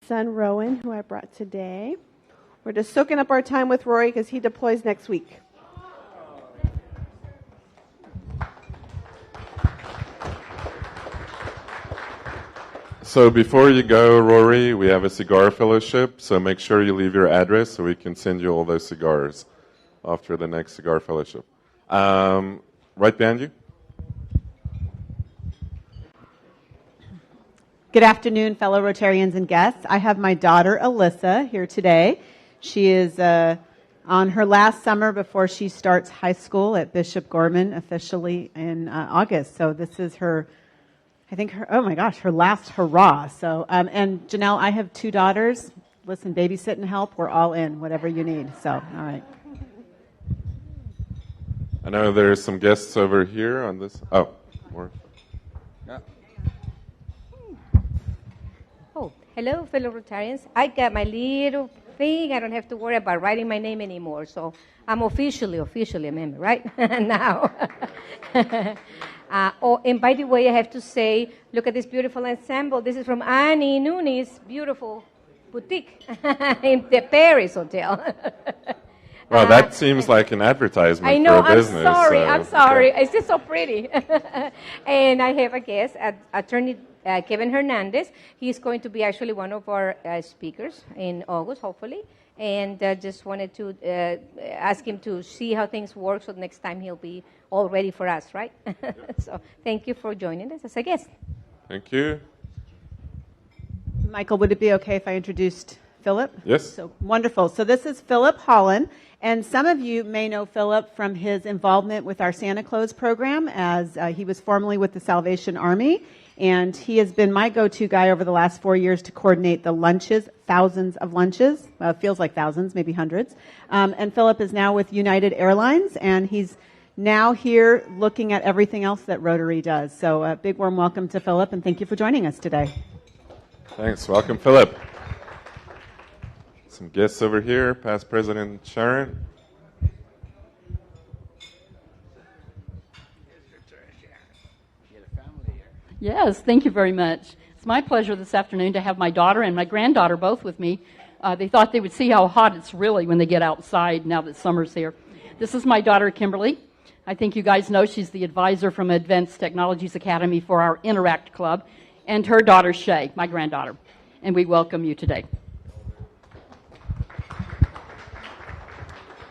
son, Rowan, who I brought today. We're just soaking up our time with Rory because he deploys next week. So before you go, Rory, we have a cigar fellowship, so make sure you leave your address so we can send you all those cigars after the next cigar fellowship. Right behind you. Good afternoon, fellow Rotarians and guests. I have my daughter, Alyssa, here today. She is on her last summer before she starts high school at Bishop Gorman officially in August. So this is her last hurrah. So, and Janelle, I have 2 daughters. Listen, babysit and help. We're all in, whatever you need. So, all right. I know there's some guests over here on this. Oh, more. Yeah. Oh, hello, fellow Rotarians. I got my little thing. I don't have to worry about writing my name anymore. So I'm officially a member, right? Now. And by the way, I have to say, look at this beautiful ensemble. This is from Annie Nooney's beautiful boutique in the Paris Hotel. Well, that seems like an advertisement I know, for a business. I'm sorry. It's just so pretty. And I have a guest, Attorney Kevin Hernandez. He's going to be actually one of our speakers in August, hopefully. And just wanted to ask him to see how things work so next time he'll be all ready for us, right? So thank you for joining us as a guest. Thank you. Michael, would it be okay if I introduced Philip? Yes. So wonderful. So this is Philip Holland, and some of you may know Philip from his involvement with our Santa Claus program, as he was formerly with the Salvation Army, and he has been my go-to guy over the last 4 years to coordinate the lunches, thousands of lunches. Well, it feels like thousands, maybe hundreds. And Philip is now with United Airlines, and he's now here looking at everything else that Rotary does. So a big warm welcome to Philip, and thank you for joining us today. Thanks. Welcome, Philip. Some guests over here. Past President Sharon. Yes, thank you very much. It's my pleasure this afternoon to have my daughter and my granddaughter both with me. They thought they would see how hot it's really when they get outside now that summer's here. This is my daughter, Kimberly. I think you guys know she's the advisor from Advanced Technologies Academy for our Interact Club, and her daughter, Shay, my granddaughter. And we welcome you today.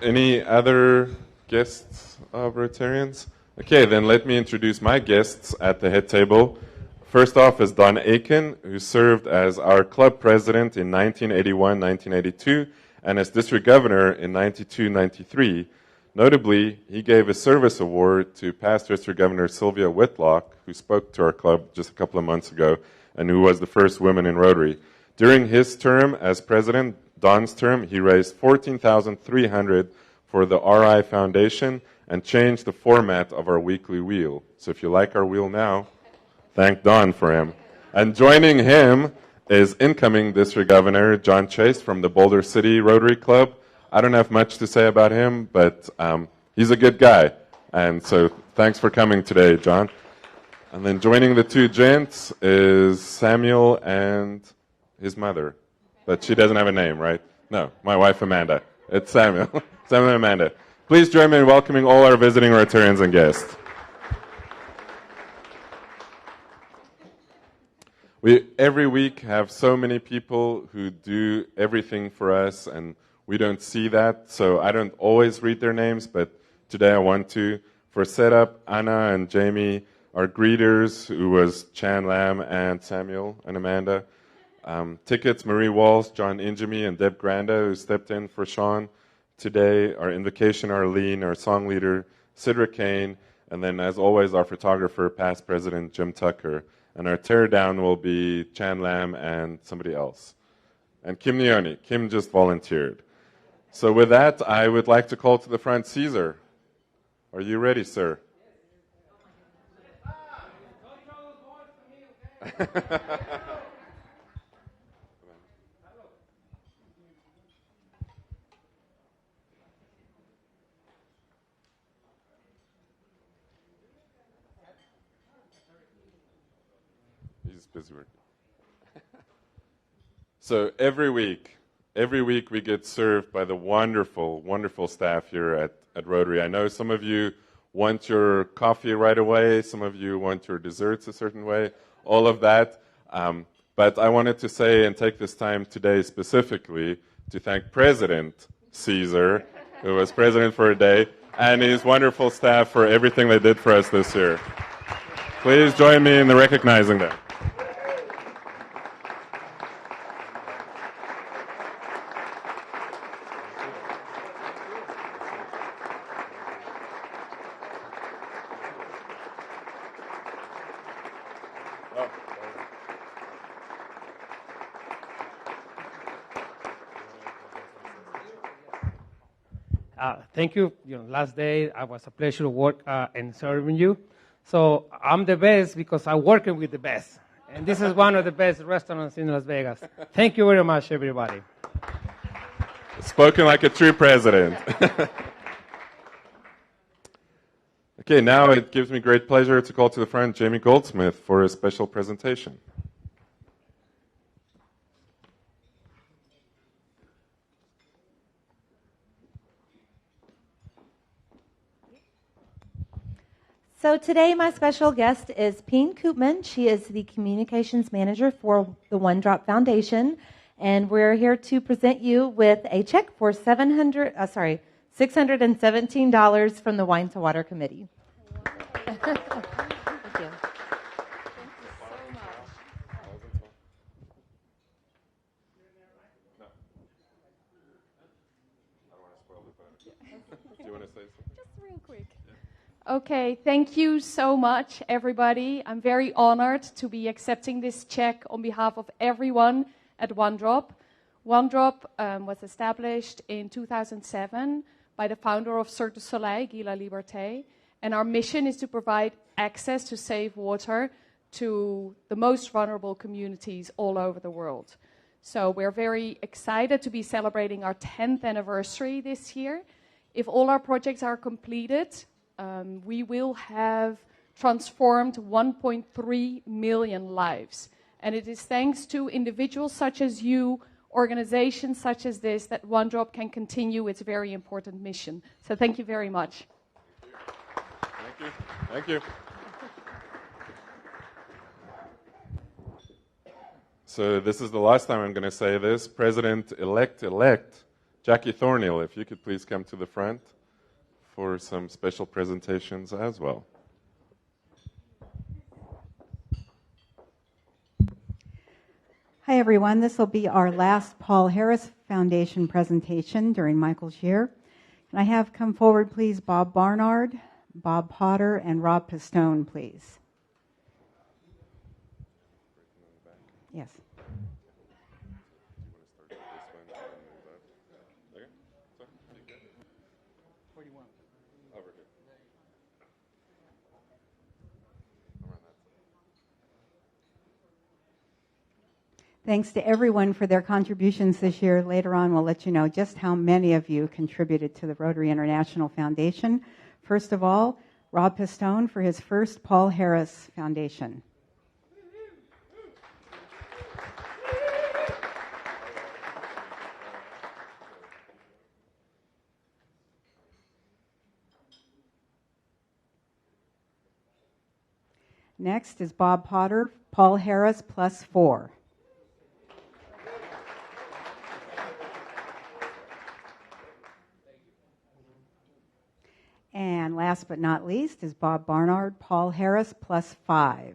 Any other guests of Rotarians? Okay, then let me introduce my guests at the head table. First off is Don Aiken, who served as our club president in 1981-1982 and as district governor in 92-93. Notably, he gave a service award to past district governor Sylvia Whitlock, who spoke to our club just a couple of months ago and who was the first woman in Rotary. During his term as president, Don's term, he raised $14,300 for the RI Foundation and changed the format of our weekly wheel. So if you like our wheel now, thank Don for him. And joining him is incoming District Governor John Chase from the Boulder City Rotary Club. I don't have much to say about him, but he's a good guy. And so thanks for coming today, John. And then joining the two gents is Samuel and his mother. But she doesn't have a name, right? No, my wife Amanda. It's Samuel. Samuel and Amanda. Please join me in welcoming all our visiting Rotarians and guests. We every week have so many people who do everything for us, and we don't see that, so I don't always read their names, but today I want to. For setup, Anna and Jamie, our greeters, who was Chan Lam and Samuel and Amanda. Tickets, Marie Walsh, John Injemi, and Deb Granda, who stepped in for Sean today. Our invocation, Arlene, our song leader, Sidra Kane, and then, as always, our photographer, past president Jim Tucker. And our teardown will be Chan Lam and somebody else. And Kim Neone. Kim just volunteered. So with that, I would like to call to the front Caesar. Are you ready, sir? He's busy working. So every week we get served by the wonderful, wonderful staff here at Rotary. I know some of you want your coffee right away, some of you want your desserts a certain way, all of that. But I wanted to say and take this time today specifically to thank President Caesar, who was president for a day, and his wonderful staff for everything they did for us this year. Please join me in recognizing them. Thank you. Last day, it was a pleasure to work and serving you. So I'm the best because I'm working with the best. And this is one of the best restaurants in Las Vegas. Thank you very much, everybody. Spoken like a true president. Okay, now it gives me great pleasure to call to the front Jamie Goldsmith for a special presentation. So today my special guest is Peen Koopman. She is the communications manager for the One Drop Foundation, and we're here to present you with a check for $617 from the Wine to Water Committee. Thank you. Do you want to say something? Just real quick. Okay, thank you so much, everybody. I'm very honored to be accepting this check on behalf of everyone at One Drop. One Drop was established in 2007 by the founder of Cirque du Soleil, Guy Laliberté, and our mission is to provide access to safe water to the most vulnerable communities all over the world. So we're very excited to be celebrating our 10th anniversary this year. If all our projects are completed, we will have transformed 1.3 million lives. And it is thanks to individuals such as you, organizations such as this, that One Drop can continue its very important mission. So thank you very much. Thank you. Thank you. So this is the last time I'm going to say this. President-elect Jackie Thornhill, if you could please come to the front for some special presentations as well. Hi, everyone. This will be our last Paul Harris Foundation presentation during Michael's year. Can I have come forward, please, Bob Barnard, Bob Potter, and Rob Pistone, please? Yes. Thanks to everyone for their contributions this year. Later on, we'll let you know just how many of you contributed to the Rotary International Foundation. First of all, Rob Pistone for his first Paul Harris Foundation. Next is Bob Potter, Paul Harris +4. And last but not least is Bob Barnard, Paul Harris +5.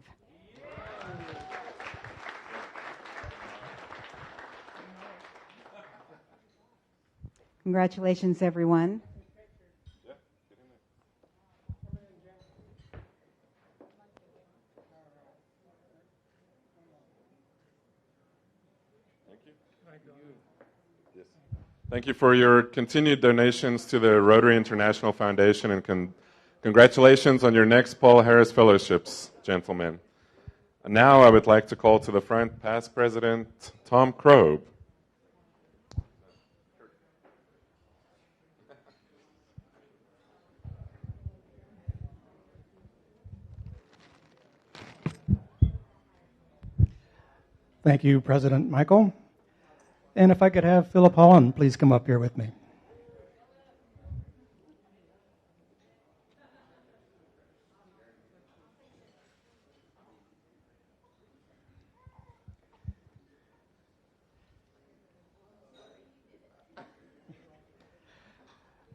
Congratulations, everyone. Thank you for your continued donations to the Rotary International Foundation, and congratulations on your next Paul Harris Fellowships, gentlemen. And now I would like to call to the front past President Tom Kroeb. Thank you, President Michael. And if I could have Philip Holland please come up here with me.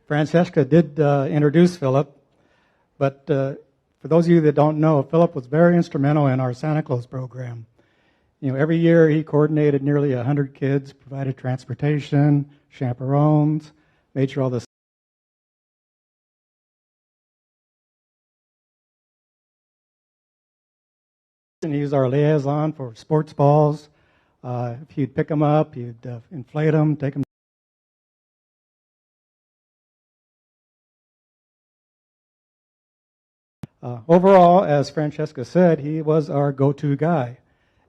Francesca did introduce Philip, but for those of you that don't know, Philip was very instrumental in our Santa Claus program. You know, every year he coordinated nearly 100 kids, provided transportation, chaperones, made sure all the and he was our liaison for sports balls. If you'd pick them up, you'd inflate them, take them. Overall, as Francesca said, he was our go-to guy.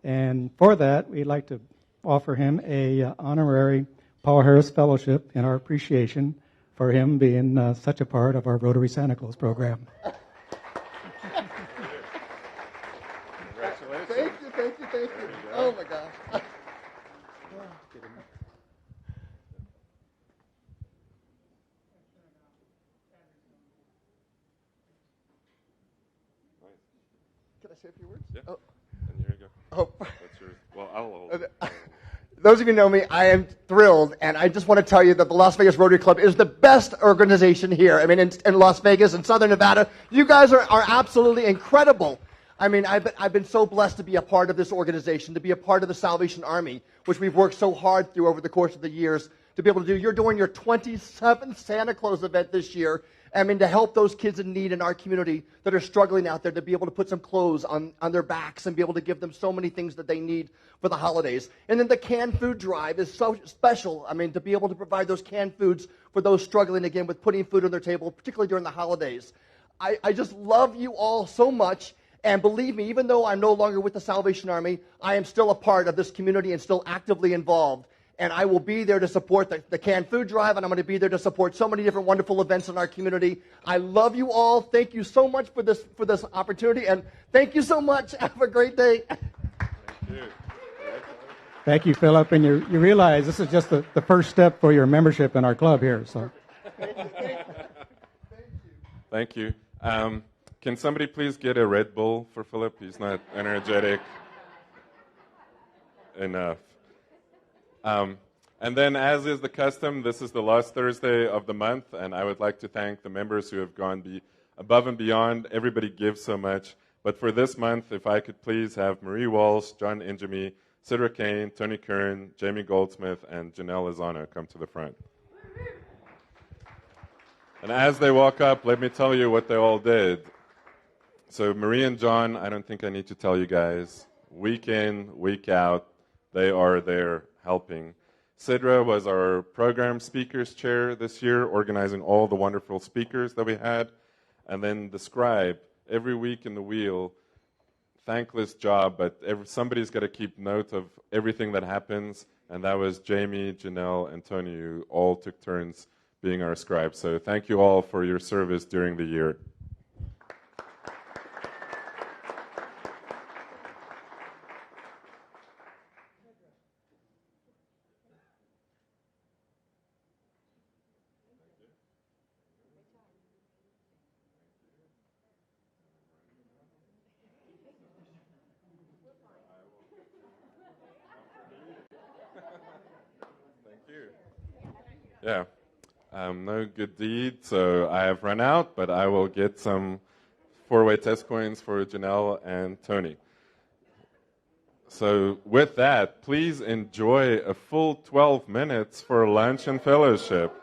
And for that, we'd like to offer him a honorary Paul Harris Fellowship in our appreciation for him being such a part of our Rotary Santa Claus program. Thank you. Oh my gosh. Can I say a few words? Yeah. Oh. And here you go. Oh. That's yours. Well, I'll hold it. Those of you who know me, I am thrilled, and I just want to tell you that the Las Vegas Rotary Club is the best organization here. I mean, in Las Vegas and Southern Nevada, you guys are absolutely incredible. I mean, I've been so blessed to be a part of this organization, to be a part of the Salvation Army, which we've worked so hard through over the course of the years to be able to do. You're doing your 27th Santa Claus event this year. I mean, to help those kids in need in our community that are struggling out there, to be able to put some clothes on their backs and be able to give them so many things that they need for the holidays. And then the canned food drive is so special. I mean, to be able to provide those canned foods for those struggling, again, with putting food on their table, particularly during the holidays. I just love you all so much. And believe me, even though I'm no longer with the Salvation Army, I am still a part of this community and still actively involved. And I will be there to support the canned food drive, and I'm going to be there to support so many different wonderful events in our community. I love you all. Thank you so much for this opportunity, and thank you so much. Have a great day. Thank you. Thank you, Philip. And you realize this is just the first step for your membership in our club here. So, Thank you. Can somebody please get a Red Bull for Philip? He's not energetic enough. And then, as is the custom, this is the last Thursday of the month, and I would like to thank the members who have gone above and beyond. Everybody gives so much. But for this month, if I could please have Marie Walsh, John Injami, Sidra Kane, Tony Curran, Jamie Goldsmith, and Janelle Lozano come to the front. And as they walk up, let me tell you what they all did. So Marie and John, I don't think I need to tell you guys, week in, week out, they are there helping. Sidra was our program speakers chair this year, organizing all the wonderful speakers that we had. And then the scribe, every week in the wheel, thankless job, but somebody's got to keep note of everything that happens. And that was Jamie, Janelle, and Tony, who all took turns being our scribe. So thank you all for your service during the year. Yeah, no good deed, so I have run out, but I will get some four-way test coins for Janelle and Tony. So with that, please enjoy a full 12 minutes for lunch and fellowship.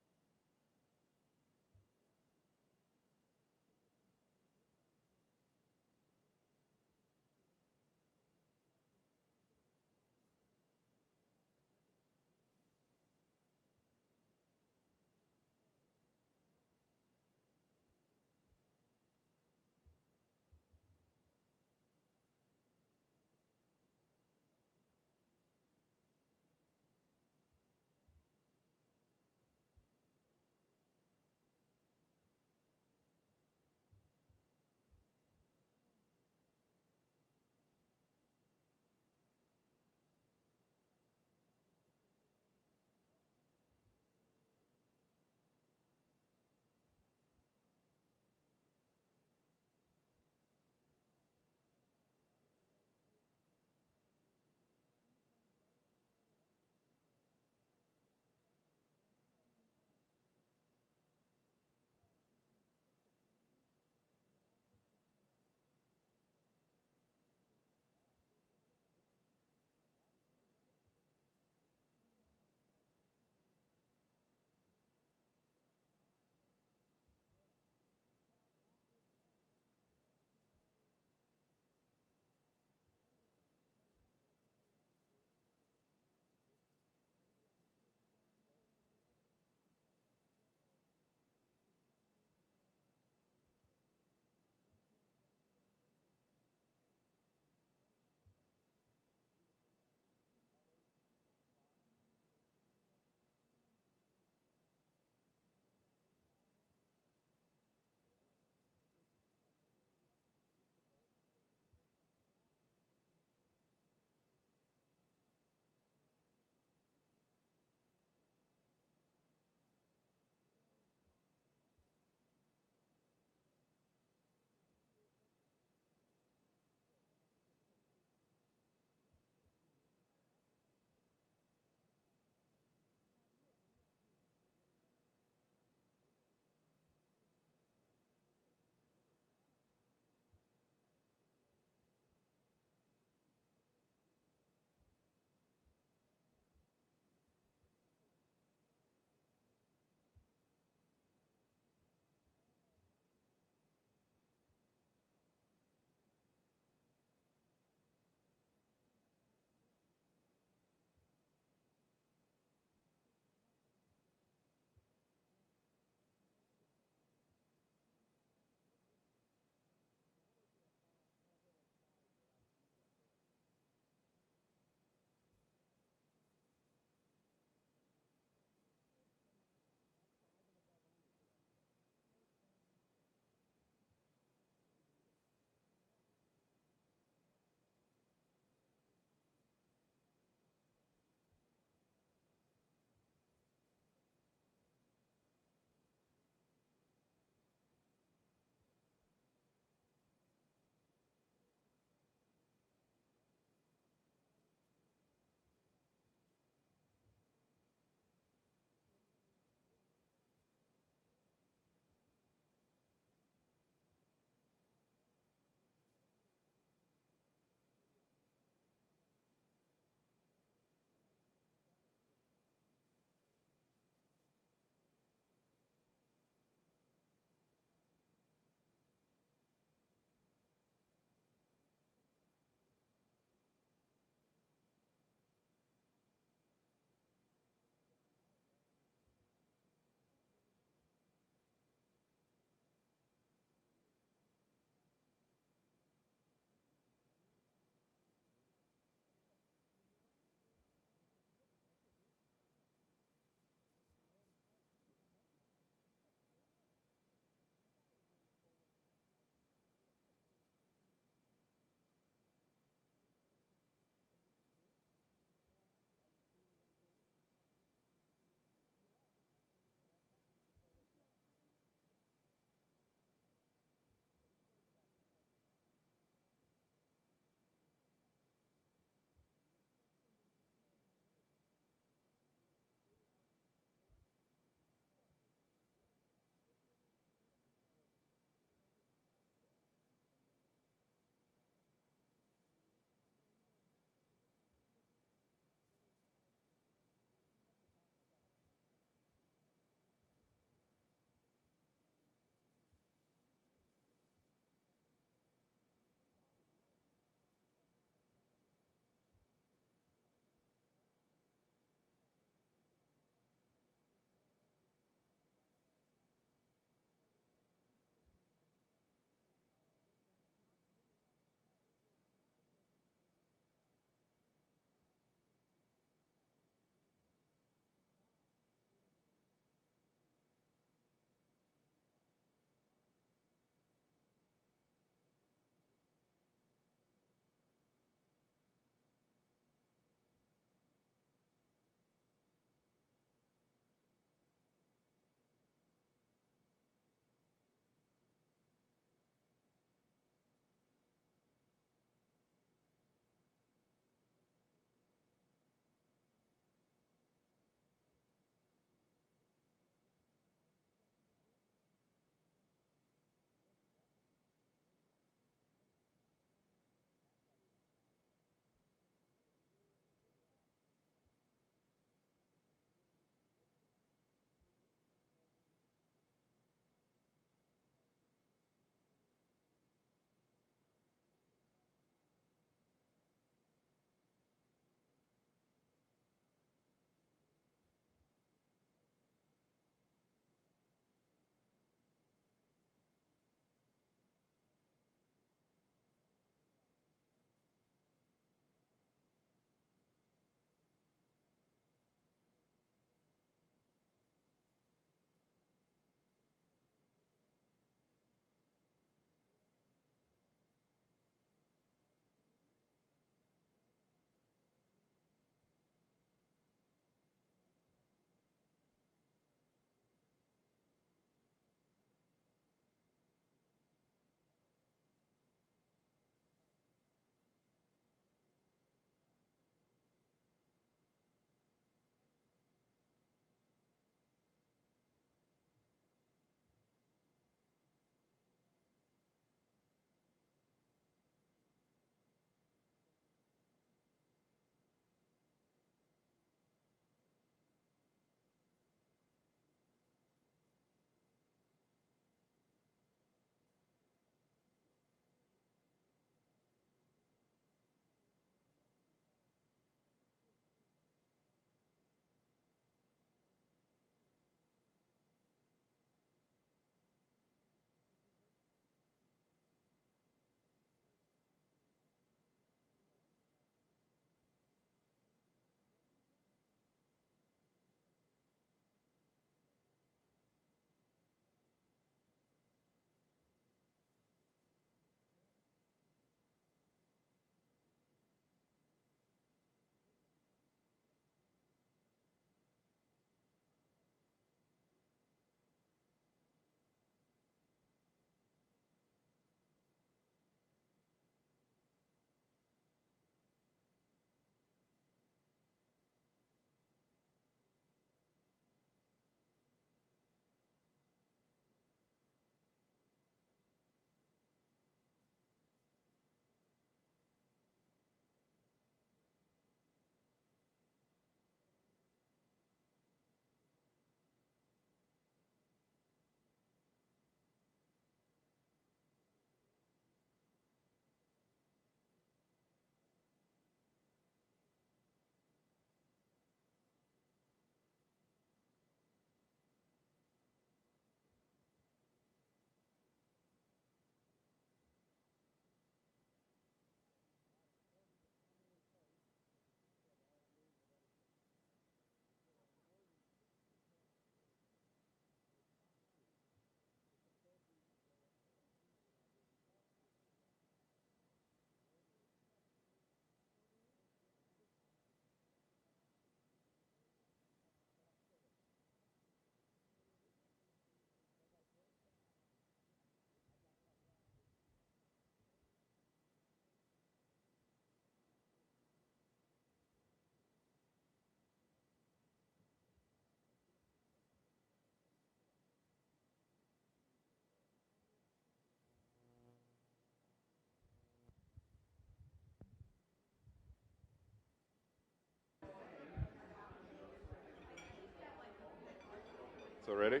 So ready?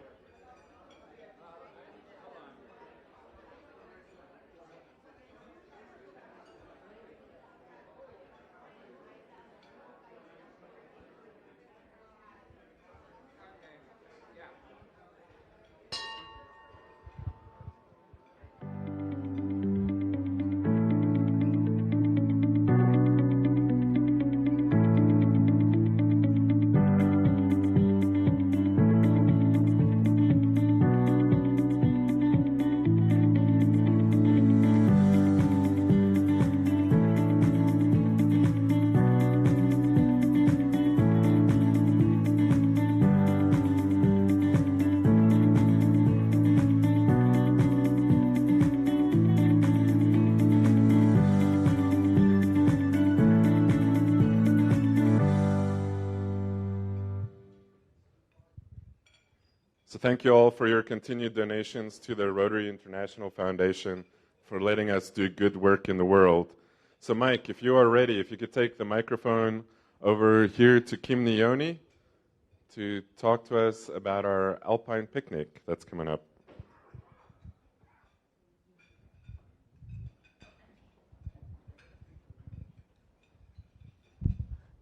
So thank you all for your continued donations to the Rotary International Foundation for letting us do good work in the world. So Mike, if you are ready, if you could take the microphone over here to Kim Nioni to talk to us about our Alpine picnic that's coming up.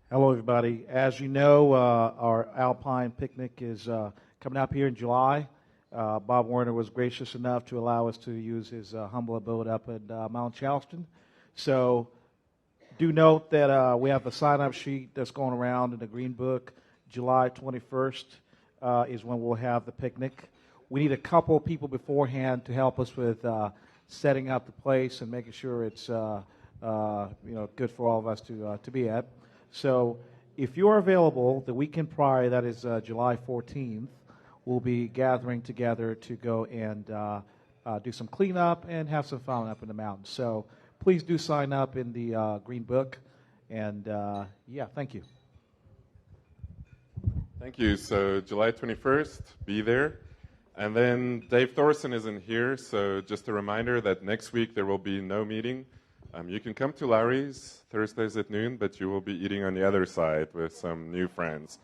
Hello, everybody. As you know, our Alpine picnic is coming up here in July. Bob Warner was gracious enough to allow us to use his humble abode up at Mount Charleston. So do note that we have a sign-up sheet that's going around in the Green Book. July 21st is when we'll have the picnic. We need a couple of people beforehand to help us with setting up the place and making sure it's good for all of us to be at. So if you're available the weekend prior, that is July 14th, we'll be gathering together to go and do some cleanup and have some fun up in the mountains. So please do sign up in the Green Book. And thank you. Thank you. So July 21st, be there. And then Dave Thorson isn't here, so just a reminder that next week there will be no meeting. You can come to Larry's Thursdays at noon, but you will be eating on the other side with some new friends.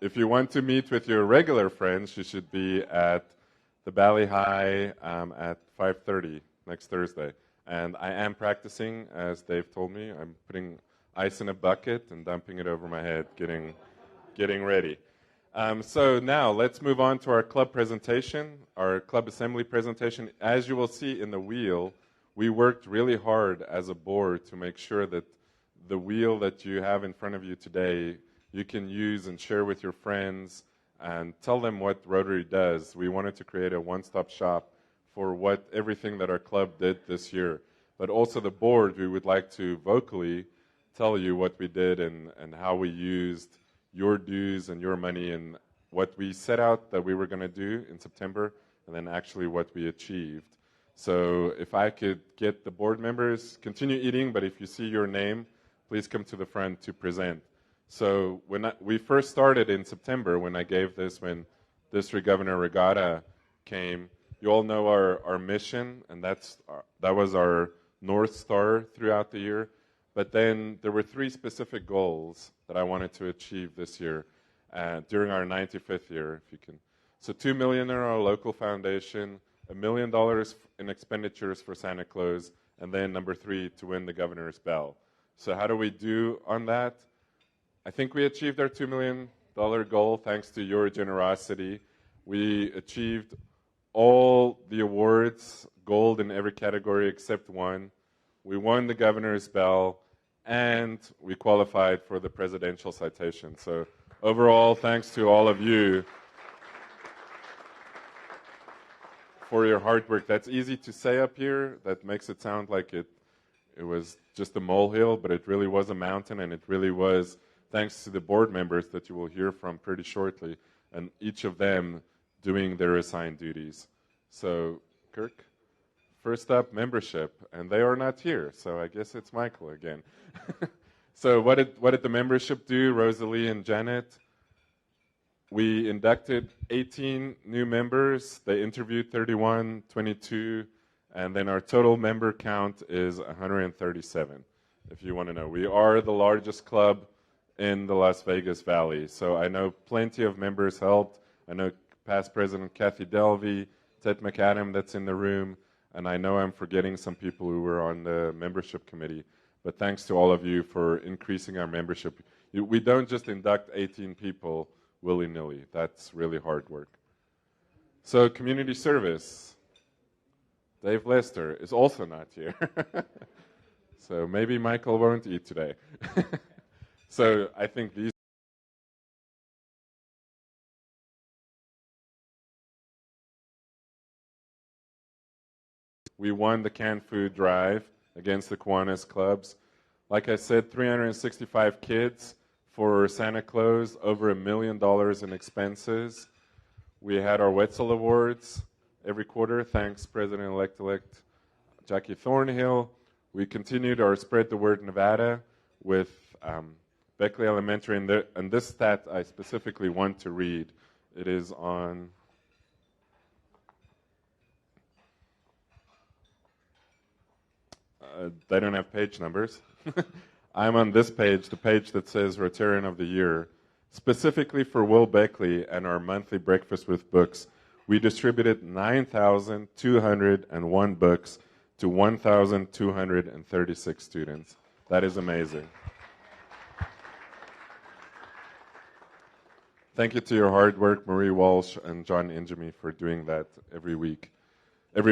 If you want to meet with your regular friends, you should be at the Valley High at 5:30 next Thursday. And I am practicing, as Dave told me. I'm putting ice in a bucket and dumping it over my head, getting ready. So now let's move on to our club presentation, our club assembly presentation. As you will see in the wheel, we worked really hard as a board to make sure that the wheel that you have in front of you today, you can use and share with your friends and tell them what Rotary does. We wanted to create a one-stop shop for everything that our club did this year. But also the board, we would like to vocally tell you what we did and how we used your dues and your money and what we set out that we were going to do in September, and then actually what we achieved. So if I could get the board members, continue eating, but if you see your name, please come to the front to present. So when we first started in September, when District Governor Regatta came, you all know our mission, and that was our North Star throughout the year. But then there were 3 specific goals that I wanted to achieve this year during our 95th year, if you can. So $2 million in our local foundation, $1 million in expenditures for Santa Claus, and then number 3, to win the Governor's Bell. So how do we do on that? I think we achieved our $2 million goal thanks to your generosity. We achieved all the awards, gold in every category except one. We won the Governor's Bell, and we qualified for the presidential citation. So overall, thanks to all of you for your hard work. That's easy to say up here. That makes it sound like it was just a molehill, but it really was a mountain, and it really was thanks to the board members that you will hear from pretty shortly, and each of them doing their assigned duties. So, Kirk, first up, membership, and they are not here, so I guess it's Michael again. So what did the membership do, Rosalie and Janet? We inducted 18 new members. They interviewed 31, 22, and then our total member count is 137, if you want to know. We are the largest club in the Las Vegas Valley, so I know plenty of members helped. I know past president Kathy Delvey, Ted McAdam that's in the room, and I know I'm forgetting some people who were on the membership committee, but thanks to all of you for increasing our membership. We don't just induct 18 people willy-nilly. That's really hard work. So community service. Dave Lester is also not here. So maybe Michael won't eat today. So I think these we won the canned food drive against the Kiwanis clubs. Like I said, 365 kids for Santa Claus, over $1 million in expenses. We had our Wetzel Awards every quarter, thanks President-elect Jackie Thornhill. We continued our Spread the Word Nevada with Beckley Elementary, and this stat I specifically want to read. It is on they don't have page numbers. I'm on this page, the page that says Rotarian of the Year. Specifically for Will Beckley and our monthly Breakfast with Books, we distributed 9,201 books to 1,236 students. That is amazing. Thank you to your hard work, Marie Walsh and John Ingemy, for doing that every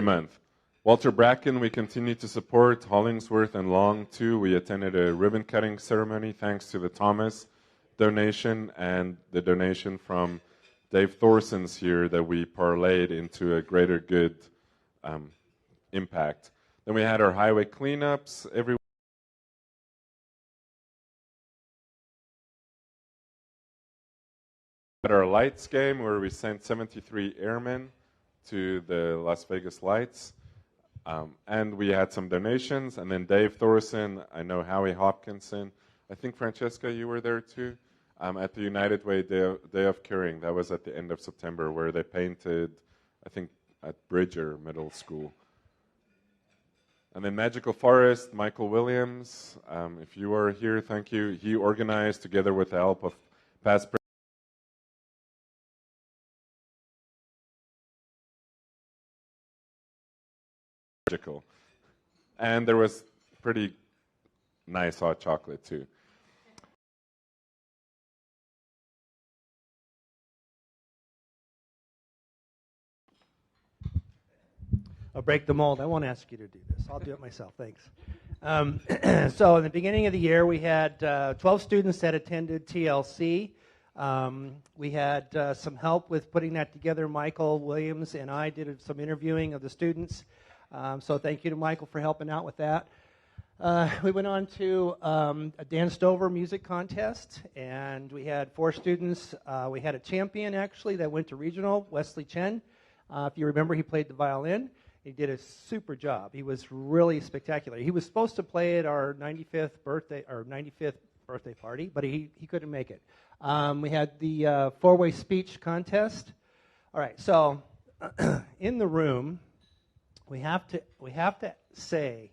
month. Walter Bracken, we continue to support. Hollingsworth and Long, too. We attended a ribbon-cutting ceremony thanks to the Thomas donation and the donation from Dave Thorson's here that we parlayed into a greater good impact. Then we had our highway cleanups every at our lights game where we sent 73 airmen to the Las Vegas lights. And we had some donations, and then Dave Thorson, I know Howie Hopkinson, I think Francesca, you were there too, at the United Way Day of Caring. That was at the end of September, where they painted, I think, at Bridger Middle School. And then Magical Forest, Michael Williams, if you are here, thank you. He organized, together with the help of past and there was pretty nice hot chocolate too. I'll break the mold. I won't ask you to do this. I'll do it myself. Thanks. So in the beginning of the year, we had 12 students that attended TLC. We had some help with putting that together. Michael Williams and I did some interviewing of the students. So thank you to Michael for helping out with that. We went on to a Dan Stover music contest, and we had 4 students. We had a champion, actually, that went to regional, Wesley Chen. If you remember, he played the violin. He did a super job. He was really spectacular. He was supposed to play at our 95th birthday party, but he couldn't make it. We had the 4-way speech contest. All right, so in the room, we have to say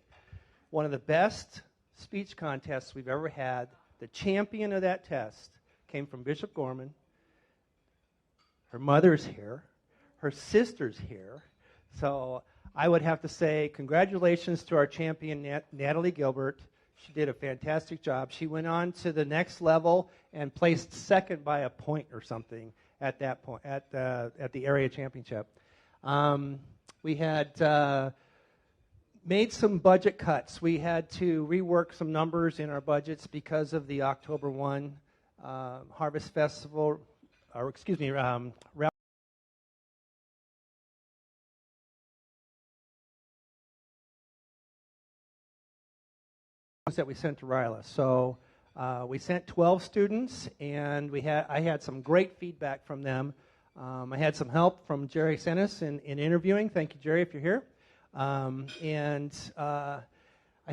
one of the best speech contests we've ever had. The champion of that test came from Bishop Gorman. Her mother's here. Her sister's here. So I would have to say congratulations to our champion, Natalie Gilbert. She did a fantastic job. She went on to the next level and placed second by a point or something at that point at the area championship. We had made some budget cuts. We had to rework some numbers in our budgets because of the October 1 Harvest Festival, or excuse me, that we sent to Ryla. So we sent 12 students, and I had some great feedback from them. I had some help from Jerry Senes in interviewing. Thank you, Jerry, if you're here. And I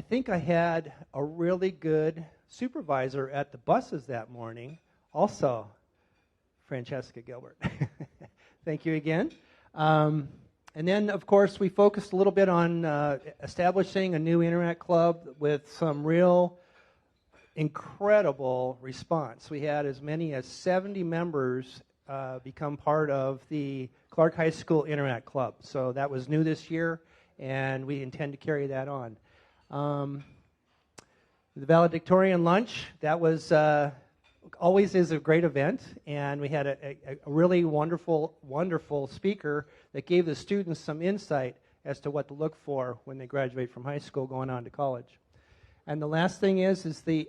think I had a really good supervisor at the buses that morning, also Francesca Gilbert. Thank you again. And then, of course, we focused a little bit on establishing a new Interact Club with some real incredible response. We had as many as 70 members become part of the Clark High School Interact Club. So that was new this year, and we intend to carry that on. The valedictorian lunch, that was always is a great event, and we had a really wonderful speaker that gave the students some insight as to what to look for when they graduate from high school going on to college. And the last thing is the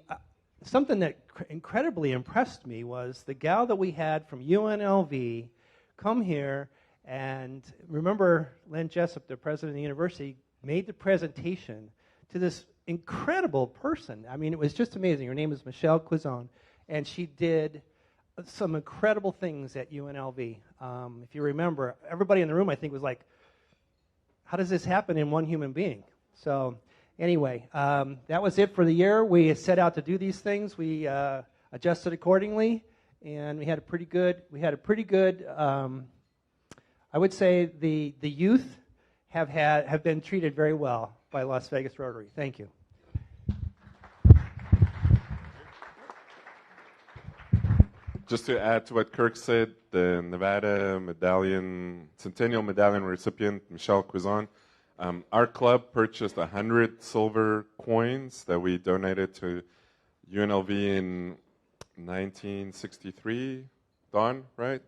something that incredibly impressed me was the gal that we had from UNLV come here, and remember Len Jessup, the president of the university, made the presentation to this incredible person. I mean, it was just amazing. Her name is Michelle Cuizon, and she did some incredible things at UNLV. If you remember, everybody in the room, I think, was like, how does this happen in one human being? So anyway, that was it for the year. We set out to do these things. We adjusted accordingly, and we had a pretty good, I would say the youth have been treated very well by Las Vegas Rotary. Thank you. Just to add to what Kirk said, the Nevada Centennial Medallion recipient, Michelle Cuizon, our club purchased 100 silver coins that we donated to UNLV in 1963. Don, right?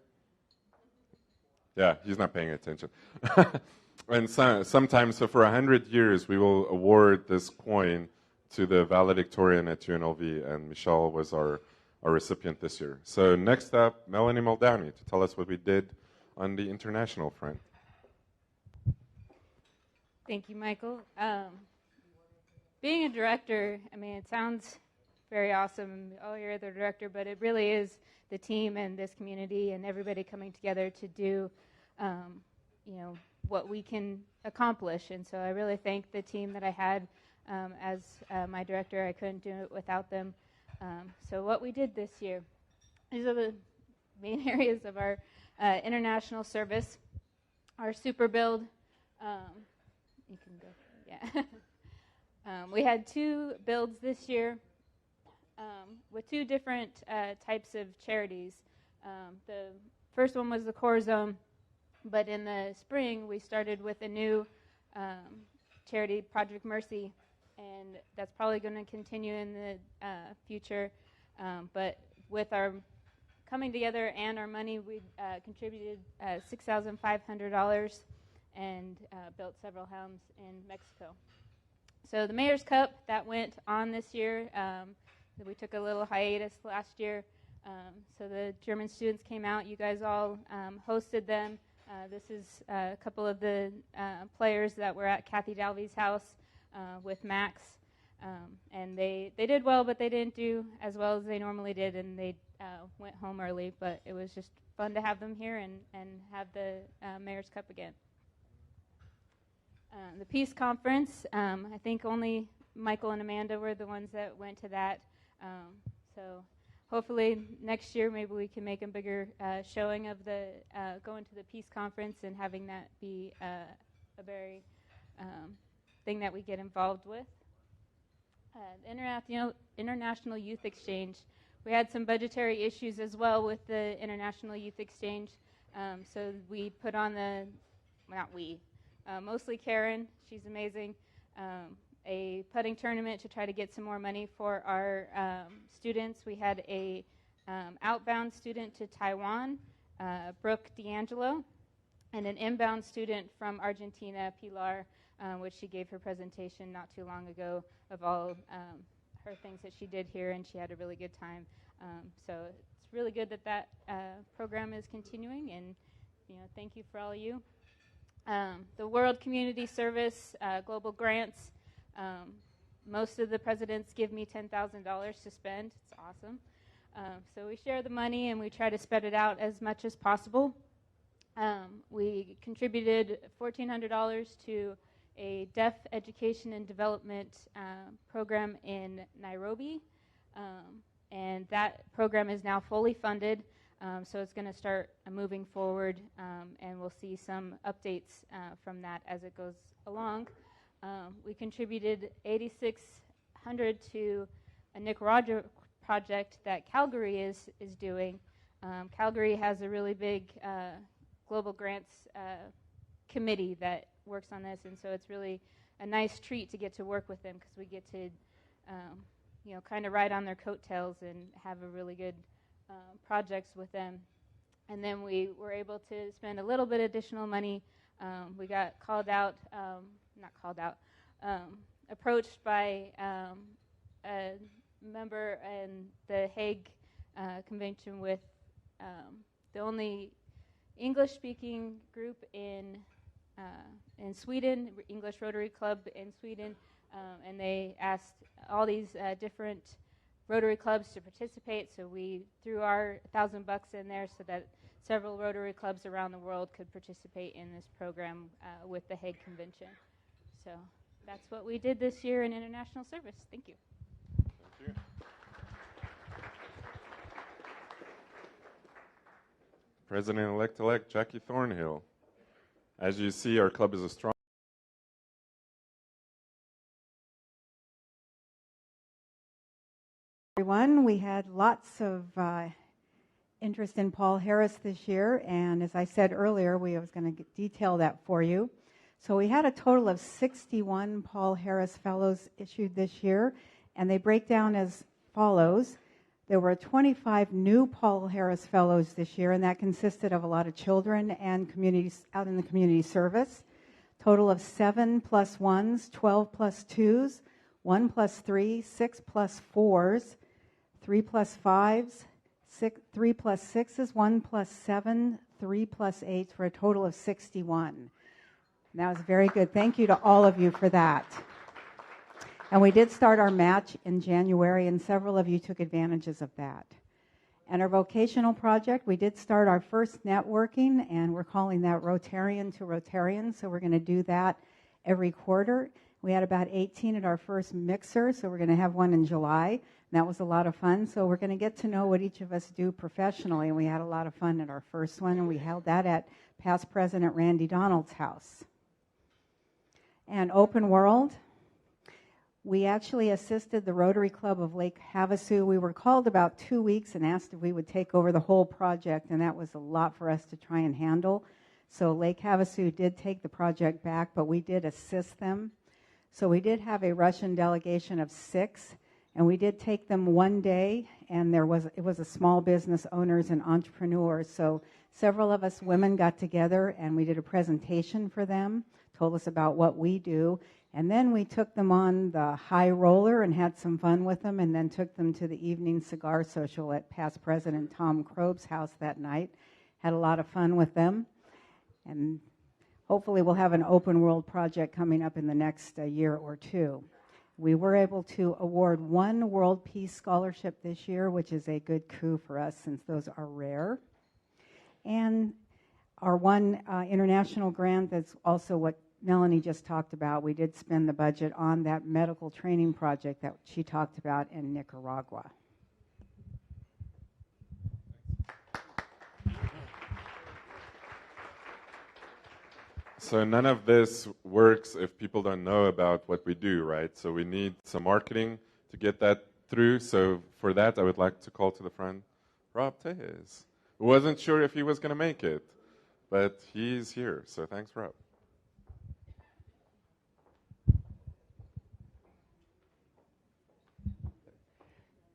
Yeah, he's not paying attention. And sometimes, so for 100 years, we will award this coin to the valedictorian at UNLV, and Michelle was our recipient this year. So next up, Melanie Muldowney to tell us what we did on the international front. Thank you, Michael. Being a director, I mean, it sounds very awesome. Oh, you're the director, but it really is the team and this community and everybody coming together to do, what we can accomplish. And so I really thank the team that I had as my director. I couldn't do it without them. So what we did this year, these are the main areas of our international service. Our super build, you can go, yeah. We had 2 builds this year with 2 different types of charities. The first one was the Core Zone, but in the spring we started with a new charity, Project Mercy, and that's probably going to continue in the future. But with our coming together and our money, we contributed $6,500 and built several homes in Mexico. So the Mayor's Cup, that went on this year. We took a little hiatus last year. So the German students came out. You guys all hosted them. This is a couple of the players that were at Kathy Dalby's house with Max. And they did well, but they didn't do as well as they normally did, and they went home early. But it was just fun to have them here and have the Mayor's Cup again. The Peace Conference, I think only Michael and Amanda were the ones that went to that. So hopefully next year maybe we can make a bigger showing of the going to the Peace Conference and having that be a very thing that we get involved with. International Youth Exchange. We had some budgetary issues as well with the International Youth Exchange. So we put on mostly Karen, she's amazing, a putting tournament to try to get some more money for our students. We had a outbound student to Taiwan, Brooke D'Angelo, and an inbound student from Argentina, Pilar, which she gave her presentation not too long ago of all her things that she did here, and she had a really good time. So it's really good that program is continuing, and thank you for all of you. The World Community Service, Global Grants, most of the presidents give me $10,000 to spend. It's awesome. So we share the money and we try to spread it out as much as possible. We contributed $1,400 to a deaf education and development program in Nairobi, and that program is now fully funded. So it's going to start moving forward, and we'll see some updates from that as it goes along. We contributed $8,600 to a Nicaragua project that Calgary is doing Calgary has a really big global grants committee that works on this, and so it's really a nice treat to get to work with them because we get to, kind of ride on their coattails and have a really good projects with them. And then we were able to spend a little bit additional money. We got approached by a member in the Hague Convention with the only English-speaking group in Sweden, English Rotary Club in Sweden, and they asked all these different Rotary clubs to participate. So we threw our $1,000 in there so that several Rotary clubs around the world could participate in this program with the Hague Convention. So that's what we did this year in international service. Thank you. Thank you. President-elect Jackie Thornhill. As you see, our club is a strong Everyone, we had lots of interest in Paul Harris this year, and as I said earlier, we was going to detail that for you. So we had a total of 61 Paul Harris Fellows issued this year, and they break down as follows. There were 25 new Paul Harris Fellows this year, and that consisted of a lot of children and communities out in the community service. Total of 7 plus 1s, 12 plus 2s, 1 plus 3, 6 plus 4s, 3 plus 5s, 3 plus 6s, 1 plus 7, 3 plus 8s, for a total of 61. And that was very good. Thank you to all of you for that. And we did start our match in January, and several of you took advantages of that. And our vocational project, we did start our first networking, and we're calling that Rotarian to Rotarian, so we're going to do that every quarter. We had about 18 at our first mixer, so we're going to have one in July. And that was a lot of fun. So we're going to get to know what each of us do professionally, and we had a lot of fun at our first one, and we held that at past President Randy Donald's house. And Open World, we actually assisted the Rotary Club of Lake Havasu. We were called about 2 weeks and asked if we would take over the whole project, and that was a lot for us to try and handle. So Lake Havasu did take the project back, but we did assist them. So we did have a Russian delegation of 6, and we did take them one day, and it was a small business owners and entrepreneurs. So several of us women got together, and we did a presentation for them, told us about what we do, and then we took them on the high roller and had some fun with them, and then took them to the evening cigar social at past President Tom Kroeb's house that night. Had a lot of fun with them, and hopefully we'll have an open world project coming up in the next year or two. We were able to award 1 World Peace Scholarship this year, which is a good coup for us since those are rare. And our one international grant, that's also what Melanie just talked about. We did spend the budget on that medical training project that she talked about in Nicaragua. So none of this works if people don't know about what we do, right? So we need some marketing to get that through. So for that, I would like to call to the front Rob Tejes, who wasn't sure if he was going to make it, but he's here. So thanks, Rob.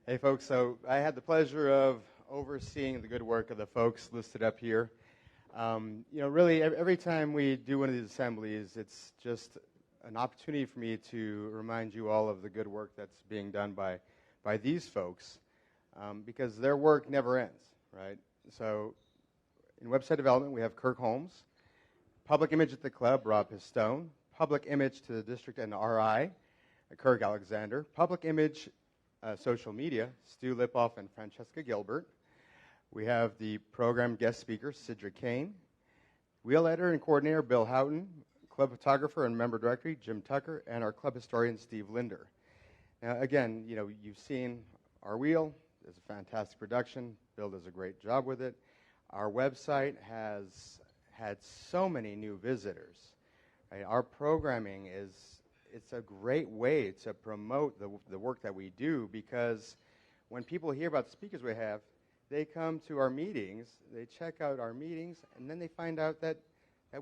Hey, folks. So I had the pleasure of overseeing the good work of the folks listed up here. Really, every time we do one of these assemblies, it's just an opportunity for me to remind you all of the good work that's being done by these folks, because their work never ends, right? So in website development, we have Kirk Holmes. Public image at the club, Rob Pistone. Public image to the district and RI, Kirk Alexander. Public image social media, Stu Lipoff and Francesca Gilbert. We have the program guest speaker, Sidra Kane. Wheel editor and coordinator, Bill Houghton. Club photographer and member directory, Jim Tucker. And our club historian, Steve Linder. Now, again, you've seen our wheel. It's a fantastic production. Bill does a great job with it. Our website has had so many new visitors. Right? Our programming it's a great way to promote the work that we do, because when people hear about the speakers we have, they come to our meetings, they check out our meetings, and then they find out that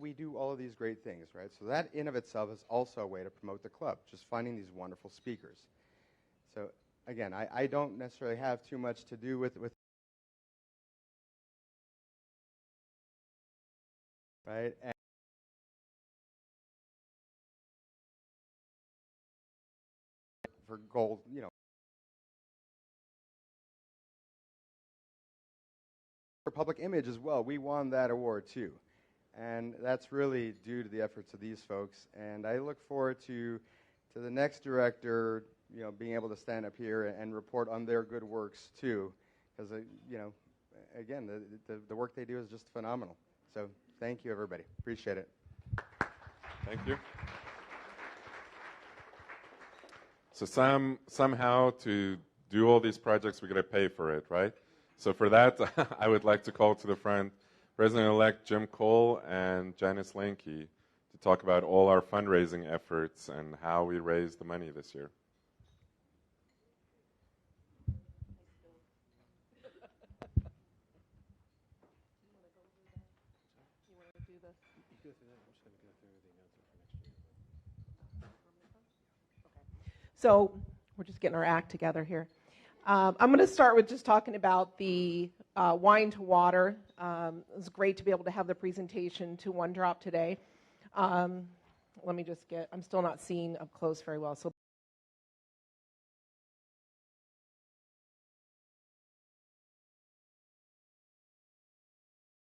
we do all of these great things, right? So that in of itself is also a way to promote the club, just finding these wonderful speakers. So again, I don't necessarily have too much to do with right? And for gold, for public image as well, we won that award too. And that's really due to the efforts of these folks. And I look forward to the next director, being able to stand up here and report on their good works too, because again, the work they do is just phenomenal. So thank you, everybody. Appreciate it. Thank you. So somehow to do all these projects, we're going to pay for it, right? So for that, I would like to call to the front President-elect Jim Cole and Janice Lanke to talk about all our fundraising efforts and how we raised the money this year. So we're just getting our act together here. I'm going to start with just talking about the wine to water. It was great to be able to have the presentation to One Drop today. Let me just I'm still not seeing up close very well. So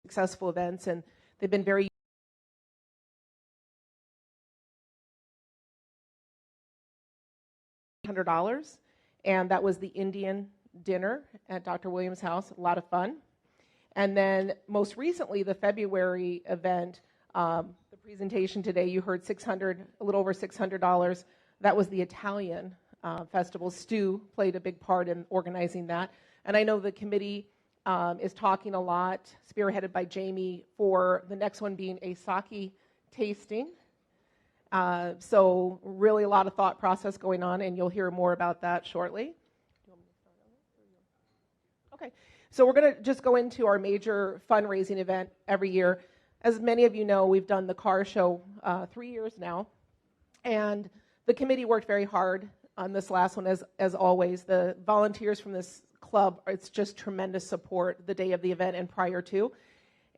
successful events, and they've been very $100, and that was the Indian dinner at Dr. Williams' house. A lot of fun. And then most recently, the February event, the presentation today, you heard a little over $600. That was the Italian festival. Stu played a big part in organizing that. And I know the committee is talking a lot, spearheaded by Jamie, for the next one being a sake tasting. So really a lot of thought process going on, and you'll hear more about that shortly. Okay, so we're going to just go into our major fundraising event every year. As many of you know, we've done the car show 3 years now, and the committee worked very hard on this last one, as always. The volunteers from this club, it's just tremendous support the day of the event and prior to.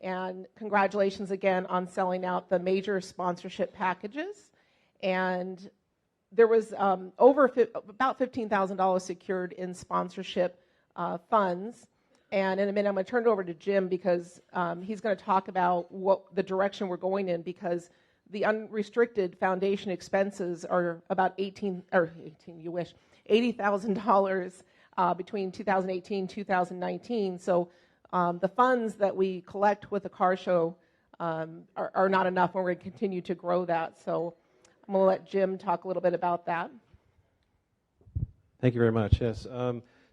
And congratulations again on selling out the major sponsorship packages. And there was about $15,000 secured in sponsorship funds. And in a minute, I'm going to turn it over to Jim because he's going to talk about what the direction we're going in, because the unrestricted foundation expenses are about $80,000 between 2018 and 2019. So the funds that we collect with the car show are not enough, and we're going to continue to grow that. So I'm going to let Jim talk a little bit about that. Thank you very much. Yes.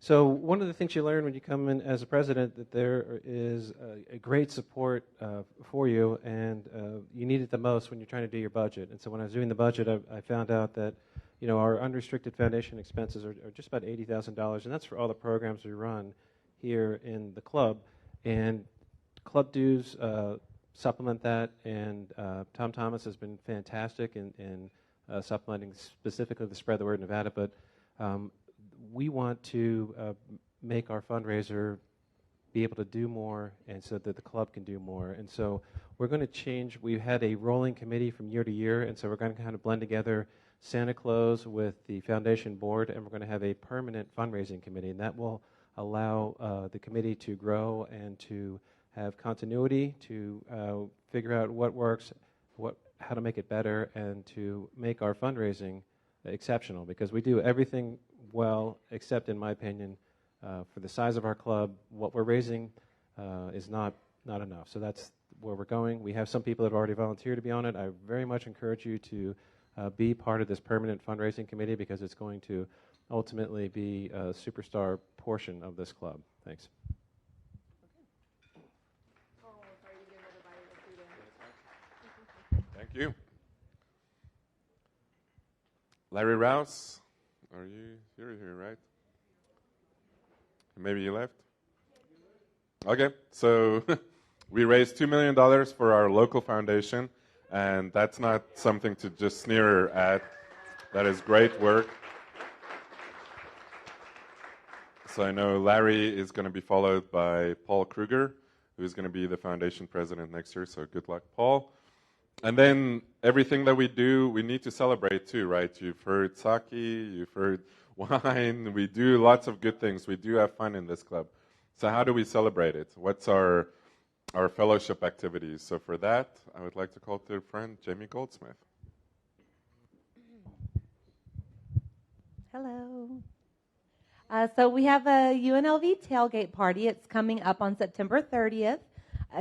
So one of the things you learn when you come in as a president, that there is a great support for you, and you need it the most when you're trying to do your budget. And so when I was doing the budget, I found out that our unrestricted foundation expenses are just about $80,000, and that's for all the programs we run here in the club. And club dues supplement that, and Tom Thomas has been fantastic in supplementing specifically the Spread the Word Nevada, but we want to make our fundraiser be able to do more, and so that the club can do more. And so we're going to change. We had a rolling committee from year to year, and so we're going to kind of blend together Santa Claus with the foundation board, and we're going to have a permanent fundraising committee, and that will allow the committee to grow and to have continuity, to figure out what works, how to make it better, and to make our fundraising exceptional, because we do everything well, except, in my opinion, for the size of our club, what we're raising is not enough. So that's where we're going. We have some people that have already volunteered to be on it. I very much encourage you to be part of this permanent fundraising committee, because it's going to ultimately be a superstar portion of this club. Thanks. Thank you. Larry Rouse, are you here, right? Maybe you left? Okay, so we raised $2 million for our local foundation, and that's not something to just sneer at. That is great work. So I know Larry is going to be followed by Paul Kruger, who's going to be the foundation president next year, so good luck, Paul. And then everything that we do, we need to celebrate too, right? You've heard sake, you've heard wine. We do lots of good things. We do have fun in this club. So how do we celebrate it? What's our fellowship activities? So for that, I would like to call to a friend, Jamie Goldsmith. Hello. So we have a UNLV tailgate party. It's coming up on September 30th.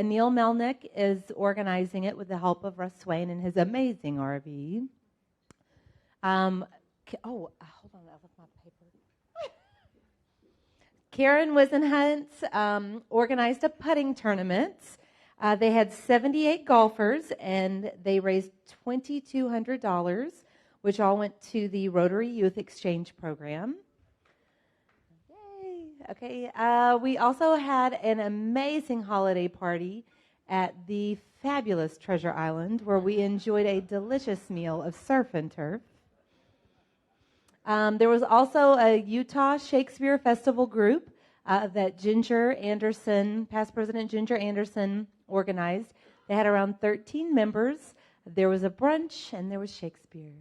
Neil Melnick is organizing it with the help of Russ Swain and his amazing RV. Hold on, I left my paper. Karen Wisenhunt organized a putting tournament. They had 78 golfers, and they raised $2,200, which all went to the Rotary Youth Exchange Program. Okay, we also had an amazing holiday party at the fabulous Treasure Island, where we enjoyed a delicious meal of surf and turf. There was also a Utah Shakespeare Festival group that Ginger Anderson, past President Ginger Anderson, organized. They had around 13 members. There was a brunch, and there was Shakespeare.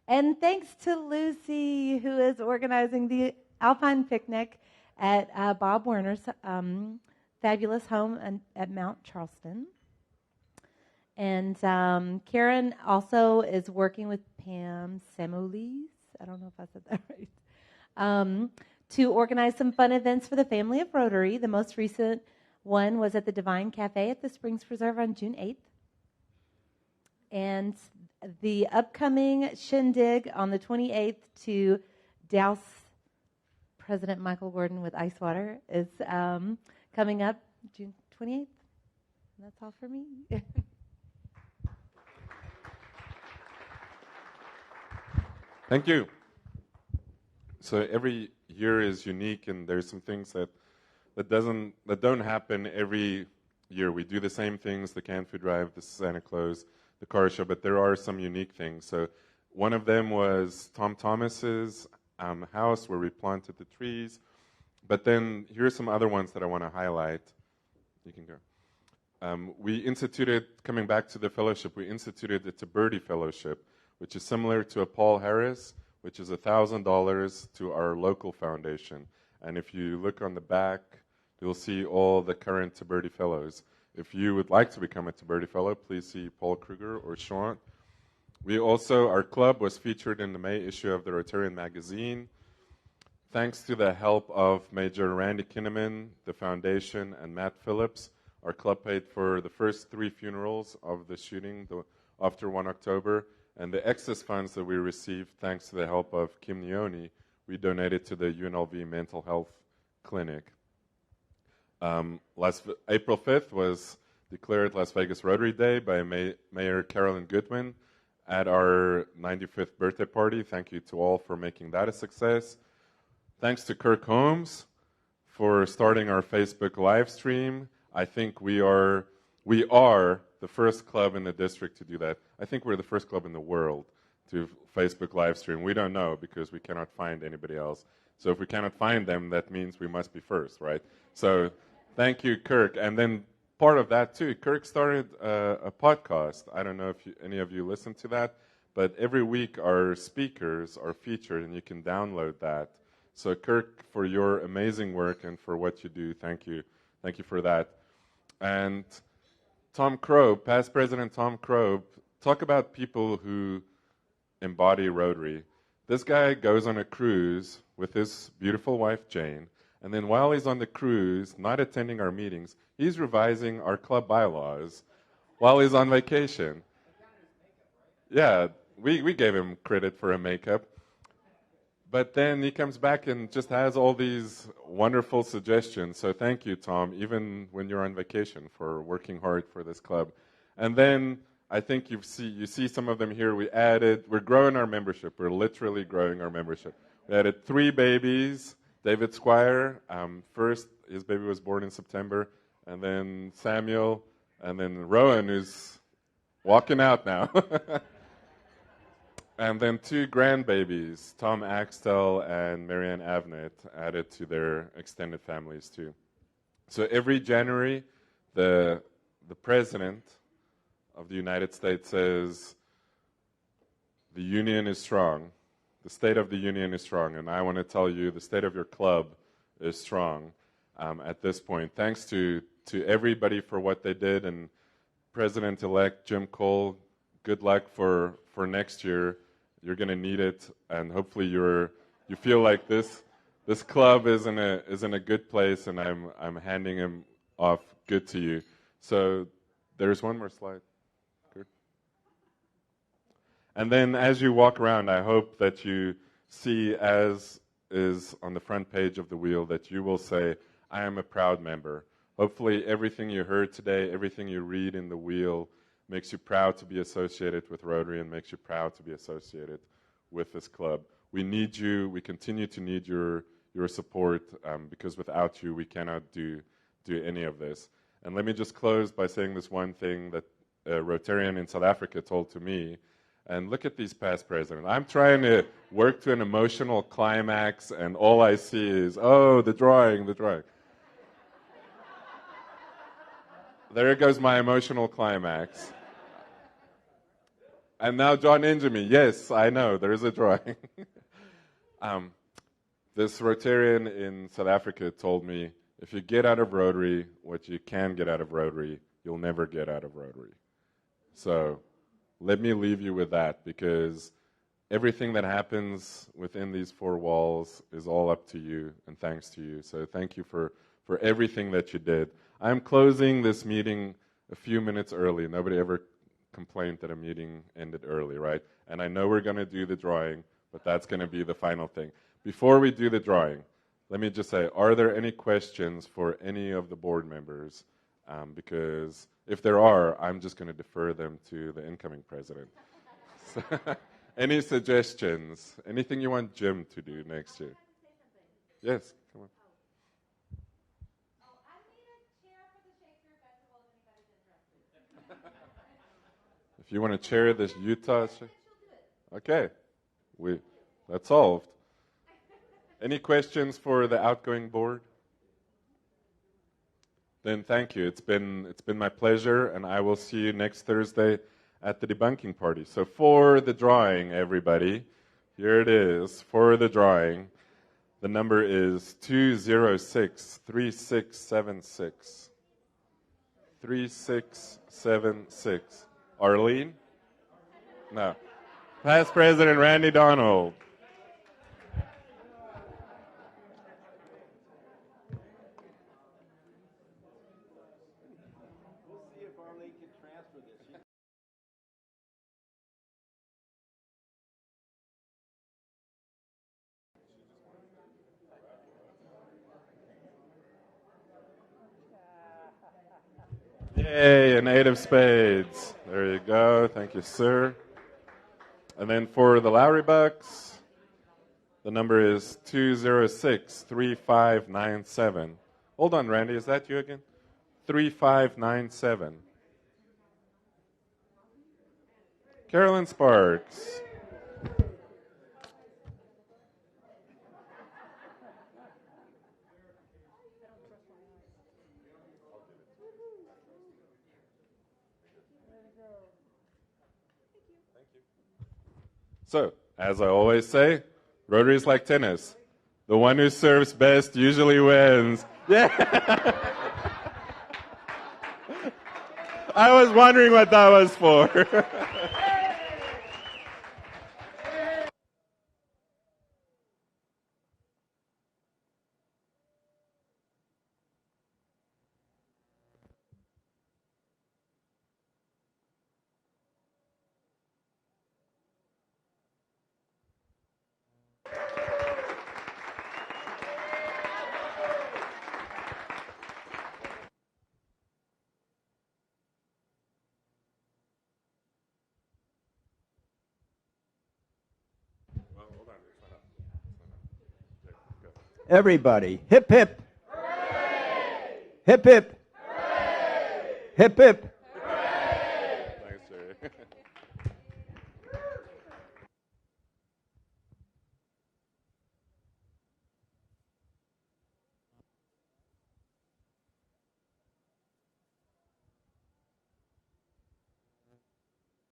And thanks to Lucy, who is organizing the Alpine picnic at Bob Werner's fabulous home at Mount Charleston. And Karen also is working with Pam Samuelis, I don't know if I said that right, to organize some fun events for the family of Rotary. The most recent one was at the Divine Cafe at the Springs Preserve on June 8th. And the upcoming shindig on the 28th to douse President Michael Gordon with ice water is coming up June 28th. That's all for me. Thank you. So every year is unique, and there's some things that don't happen every year. We do the same things: the canned food drive, the Santa Claus, the car show, but there are some unique things. So one of them was Tom Thomas's house, where we planted the trees. But then here's some other ones that I want to highlight. You can go. We instituted, coming back to the fellowship, we instituted the Tiberti Fellowship, which is similar to a Paul Harris, which is $1,000 to our local foundation. And if you look on the back, you'll see all the current Tiberti Fellows. If you would like to become a Tiberti Fellow, please see Paul Kruger or Sean. We also, our club was featured in the May issue of the Rotarian magazine. Thanks to the help of Major Randy Kinnaman, the foundation, and Matt Phillips, our club paid for the first 3 funerals of the shooting after 1 October. And the excess funds that we received, thanks to the help of Kim Neone, we donated to the UNLV Mental Health Clinic. April 5th was declared Las Vegas Rotary Day by Mayor Carolyn Goodwin at our 95th birthday party. Thank you to all for making that a success. Thanks to Kirk Holmes for starting our Facebook live stream. I think we are the first club in the district to do that. I think we're the first club in the world to Facebook live stream. We don't know because we cannot find anybody else. So if we cannot find them, that means we must be first, right? So thank you, Kirk. And then part of that, too, Kirk started a podcast. I don't know if any of you listen to that, but every week our speakers are featured, and you can download that. So, Kirk, for your amazing work and for what you do, thank you. Thank you for that. And Tom Crow, past President Tom Crow, talk about people who embody Rotary. This guy goes on a cruise with his beautiful wife, Jane, and then while he's on the cruise, not attending our meetings, he's revising our club bylaws while he's on vacation. Yeah, we gave him credit for a makeup. But then he comes back and just has all these wonderful suggestions. So thank you, Tom, even when you're on vacation, for working hard for this club. And then I think you see some of them here. We're growing our membership. We're literally growing our membership. We added 3 babies David Squire, first, his baby was born in September, and then Samuel, and then Rowan, who's walking out now. And then 2 grandbabies, Tom Axtell and Marianne Avnet, added to their extended families too. So every January, the President of the United States says, the Union is strong. The state of the Union is strong. And I want to tell you, the state of your club is strong at this point. Thanks to everybody for what they did. And President-elect Jim Cole, good luck for next year. You're going to need it. And hopefully you feel like this club is in a good place, and I'm handing him off good to you. So there's one more slide. And then as you walk around, I hope that you see, as is on the front page of the wheel, that you will say, I am a proud member. Hopefully everything you heard today, everything you read in the wheel makes you proud to be associated with Rotary and makes you proud to be associated with this club. We need you. We continue to need your support because without you, we cannot do any of this. And let me just close by saying this one thing that a Rotarian in South Africa told to me. And look at these past presidents. I'm trying to work to an emotional climax, and all I see is, oh, the drawing. There goes my emotional climax. And now John Injemy. Yes, I know, there is a drawing. This Rotarian in South Africa told me, if you get out of Rotary what you can get out of Rotary, you'll never get out of Rotary. So let me leave you with that, because everything that happens within these 4 walls is all up to you and thanks to you. So thank you for everything that you did. I'm closing this meeting a few minutes early. Nobody ever complained that a meeting ended early, right? And I know we're going to do the drawing, but that's going to be the final thing. Before we do the drawing, let me just say, are there any questions for any of the board members? Because if there are, I'm just going to defer them to the incoming president. So, any suggestions? Anything you want Jim to do next year? Yes, come on. If you want to chair this Utah, okay, that's solved. Any questions for the outgoing board? Then thank you. It's been my pleasure, and I will see you next Thursday at the debunking party. So for the drawing, everybody, here it is. For the drawing, the number is 206-3676. 3676. Arlene? No. Past President Randy Donald. Yay, an 8 of spades. There you go. Thank you, sir. And then for the Lowry Bucks, the number is 206-3597. Hold on, Randy. Is that you again? 3597. Carolyn Sparks. So, as I always say, Rotary is like tennis. The one who serves best usually wins. Yeah. I was wondering what that was for. Everybody. Hip hip. Hooray! Hip hip. Hooray! Hip hip.